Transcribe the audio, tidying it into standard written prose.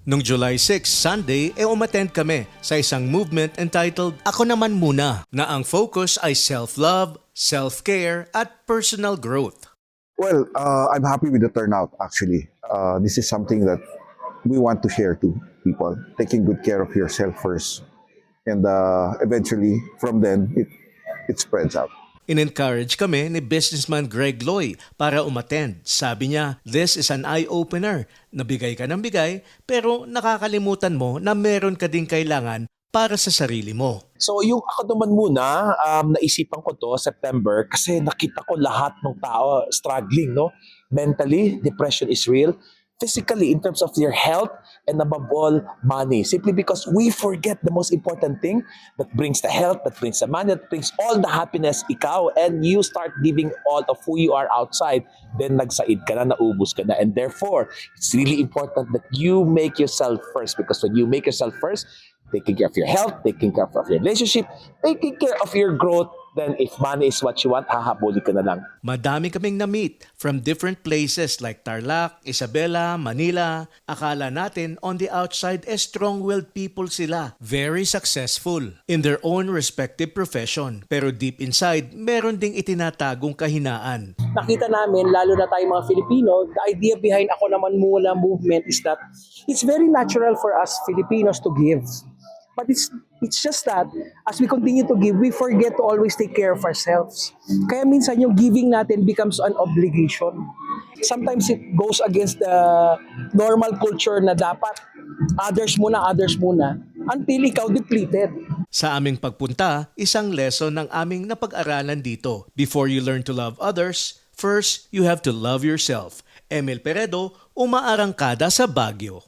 Noong July 6, Sunday, umattend kami sa isang movement entitled Ako Naman Muna, na ang focus ay self-love, self-care at personal growth. Well, I'm happy with the turnout actually. This is something that we want to share to people. Taking good care of yourself first. And eventually, from then, it spreads out. In-encourage kami ni businessman Greg Loy para umattend. Sabi niya, this is an eye-opener. Nabigay ka ng bigay, pero nakakalimutan mo na meron ka ding kailangan para sa sarili mo. So yung ako naman muna, naisipan ko to September kasi nakita ko lahat ng tao struggling, no? Mentally, depression is real. Physically, in terms of their health, and above all, money. Simply because we forget the most important thing that brings the health, that brings the money, that brings all the happiness, ikaw, and you start giving all of who you are outside, then nagsaid ka na, naubos ka na. And therefore, it's really important that you make yourself first, because when you make yourself first, taking care of your health, taking care of your relationship, taking care of your growth, then if money is what you want, hahabuli ka na lang. Madami kaming na-meet from different places like Tarlac, Isabela, Manila. Akala natin on the outside strong-willed people sila. Very successful in their own respective profession. Pero deep inside, meron ding itinatagong kahinaan. Nakita namin, lalo na tayong mga Filipino, the idea behind Ako Naman Muna movement is that it's very natural for us Filipinos to give. But it's just that as we continue to give, we forget to always take care of ourselves. Kaya minsan yung giving natin becomes an obligation. Sometimes it goes against the normal culture na dapat others muna, until ikaw depleted. Sa aming pagpunta, isang lesson ng aming napag-aralan dito. Before you learn to love others, first you have to love yourself. Emil Peredo, Umaarangkada sa Baguio.